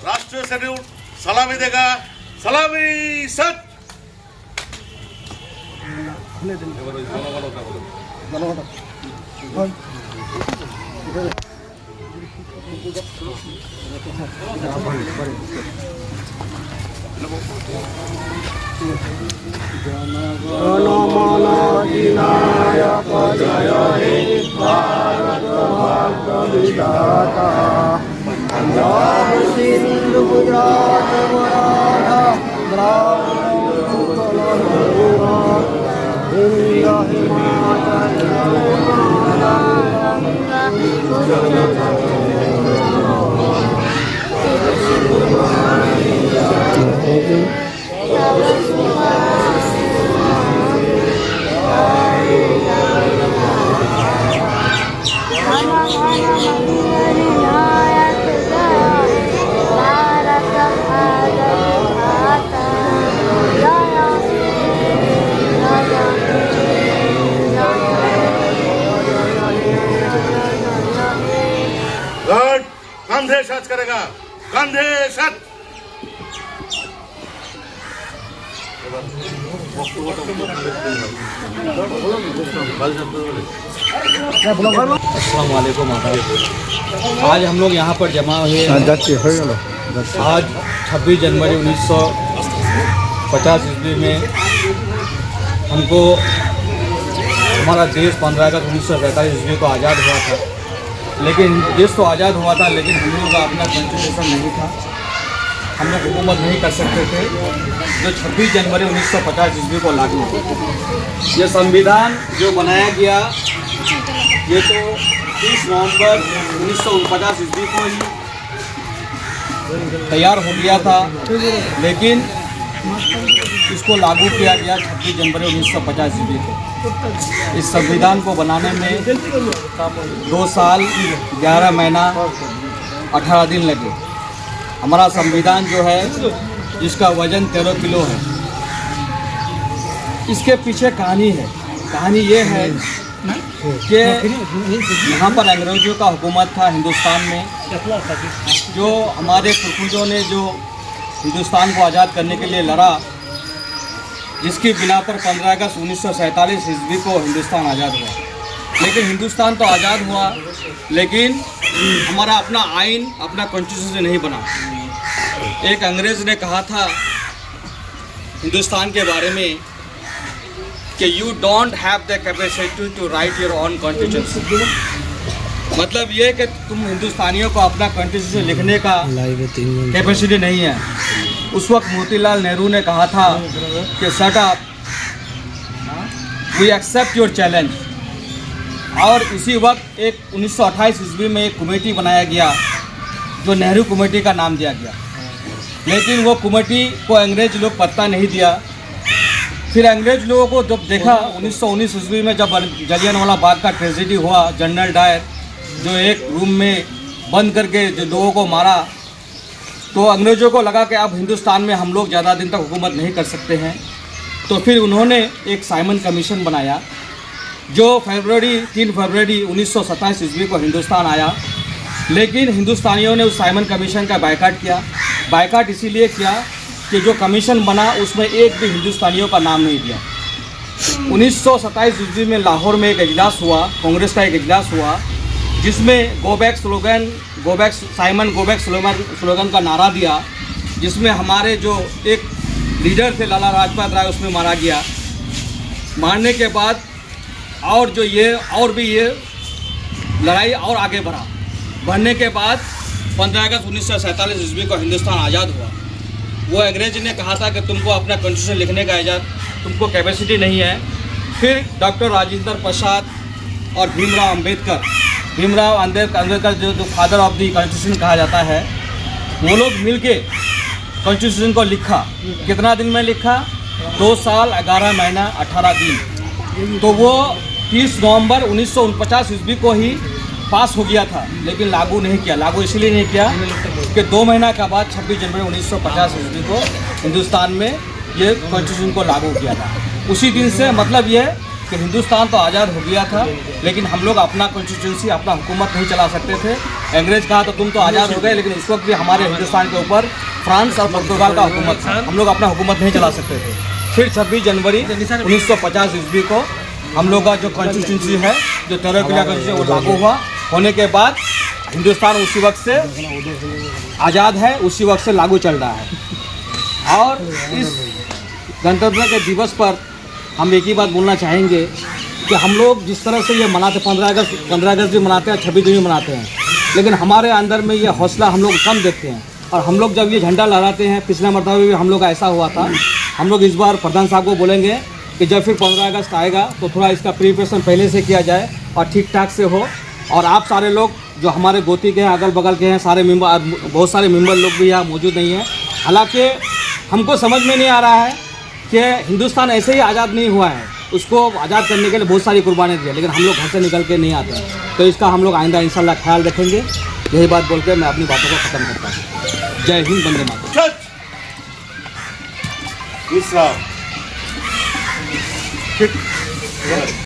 राष्ट्रीय सैल्यूट सलामी देगा। सलामी सच। जनमन अधिनायक जय हे भारत भाग्य विधाता। पंजाब सिंध गुजरात मराठा द्राविड़ उत्कल गंगा हिंद हिमाचल यमुना कंधे सच करेगा। कंधे सच। अस्सलाम वालेकुम। आज हम लोग यहाँ पर जमा हुए आज 26 जनवरी 1950 ईस्वी में हमको हमारा देश 15 अगस्त 1947 ईस्वी को आज़ाद हुआ था। लेकिन देश तो आज़ाद हुआ था, लेकिन हम लोगों का अपना कॉन्स्टिट्यूशन नहीं था। हम लोग हुकूमत नहीं कर सकते थे जो 26 जनवरी 1950 ईस्वी को लागू हुआ। ये संविधान जो बनाया गया ये तो 30 नवंबर 1949 ईस्वी को ही तैयार हो गया था, लेकिन इसको लागू किया गया 26 जनवरी 1950 ईस्वी को। इस संविधान को बनाने में 2 साल 11 महीना 18 दिन लगे। हमारा संविधान जो है जिसका वजन 13 किलो है, इसके पीछे कहानी है। कहानी ये है कि यहाँ पर अंग्रेज़ों का हुकूमत था हिंदुस्तान में। जो हमारे पूर्वजों ने जो हिंदुस्तान को आज़ाद करने के लिए लड़ा, जिसकी बिना पर 15 अगस्त 1947 ईस्वी को हिंदुस्तान आज़ाद हुआ। लेकिन हिंदुस्तान तो आज़ाद हुआ, लेकिन हमारा अपना आइन, अपना कॉन्स्टिट्यूशन नहीं बना। एक अंग्रेज़ ने कहा था हिंदुस्तान के बारे में कि you don't have the capacity to write your own constitution. मतलब ये कि तुम हिंदुस्तानियों को अपना कॉन्स्टिट्यूशन लिखने का कैपेसिटी नहीं है। उस वक्त मोतीलाल नेहरू ने कहा था कि shut up, we accept your challenge. और इसी वक्त एक 1928 ईस्वी में एक कमेटी बनाया गया जो नेहरू कमेटी का नाम दिया गया। लेकिन वो कमेटी को अंग्रेज लोग पत्ता नहीं दिया। फिर अंग्रेज लोगों को जब देखा 1919 ईस्वी में जब जलियांवाला बाग का ट्रेजेडी हुआ, जनरल डायर जो एक रूम में बंद करके जो लोगों को मारा, तो अंग्रेज़ों को लगा कि अब हिंदुस्तान में हम लोग ज़्यादा दिन तक हुकूमत नहीं कर सकते हैं। तो फिर उन्होंने एक साइमन कमीशन बनाया जो 3 फरवरी 1927 ईस्वी को हिंदुस्तान आया। लेकिन हिंदुस्तानियों ने उस साइमन कमीशन का बायकाट किया। बायकाट इसीलिए किया कि जो कमीशन बना उसमें एक भी हिंदुस्तानियों का नाम नहीं दिया। 1927 ईस्वी में लाहौर में एक इजलास हुआ, कांग्रेस का एक इजलास हुआ, जिसमें go back slogan, Simon go back slogan का नारा दिया, जिसमें हमारे जो एक लीडर थे लाला लाजपत राय, उसमें मारा गया। मारने के बाद और भी ये लड़ाई और आगे बढ़ने के बाद 15 अगस्त 1947 ईस्वी को हिंदुस्तान आज़ाद हुआ। वो अंग्रेज ने कहा था कि तुमको अपना कॉन्स्टिट्यूशन लिखने का आज़ाद, तुमको कैपेसिटी नहीं है। फिर डॉक्टर राजेंद्र प्रसाद और भीमराव अम्बेडकर जो फादर ऑफ द कॉन्स्टिट्यूशन कहा जाता है, वो लोग मिलके कॉन्स्टिट्यूशन को लिखा। कितना दिन में लिखा? 2 साल 11 महीना 18 दिन। तो वो 30 नवंबर 1949 ईस्वी को ही पास हो गया था, लेकिन लागू नहीं किया। लागू इसलिए नहीं किया कि 2 महीना के बाद 26 जनवरी 1950 ईस्वी को हिंदुस्तान में ये कॉन्स्टिट्यूशन को लागू किया था। उसी दिन से मतलब ये कि हिंदुस्तान तो आज़ाद हो गया था, लेकिन हम लोग अपना कॉन्स्टिट्यूंसी, अपना हुकूमत नहीं चला सकते थे। अंग्रेज कहा तो तुम तो आज़ाद हो गए, लेकिन उस वक्त भी हमारे हिंदुस्तान के ऊपर फ्रांस और पुर्तगाल का हुकूमत था, हम लोग अपना हुकूमत नहीं चला सकते थे। फिर 26 जनवरी 1950 ईस्वी को हम लोग का जो कॉन्स्टिट्यूंसी है, जो 13 किला कॉन्स्टिट्यूंसी, वो लागू हुआ। होने के बाद हिंदुस्तान उसी वक्त से आज़ाद है, उसी वक्त से लागू चल रहा है। और इस गणतंत्र के दिवस पर हम एक ही बात बोलना चाहेंगे कि हम लोग जिस तरह से ये मनाते, 15 अगस्त भी मनाते हैं, 26 जनवरी मनाते हैं, लेकिन हमारे अंदर में ये हौसला हम लोग कम देखते हैं। और हम लोग जब ये झंडा लहराते हैं, पिछला मरतबा भी हम लोग का ऐसा हुआ था, हम लोग इस बार प्रधान साहब को बोलेंगे कि जब फिर 15 अगस्त आएगा तो थोड़ा इसका प्रिपरेशन पहले से किया जाए और ठीक ठाक से हो। और आप सारे लोग जो हमारे गोती के हैं, अगल बगल के हैं, सारे मेंबर, बहुत सारे मेंबर लोग भी यहाँ मौजूद नहीं हैं। हालांकि हमको समझ में नहीं आ रहा है कि हिंदुस्तान ऐसे ही आज़ाद नहीं हुआ है, उसको आज़ाद करने के लिए बहुत सारी कुर्बानी दी है, लेकिन हम लोग घर से निकल के नहीं आते हैं। तो इसका हम लोग आइंदा इंशाल्लाह ख्याल रखेंगे। यही बात बोल के मैं अपनी बातों को ख़त्म करता हूँ। जय हिंद, वंदे मातरम। विश्राम।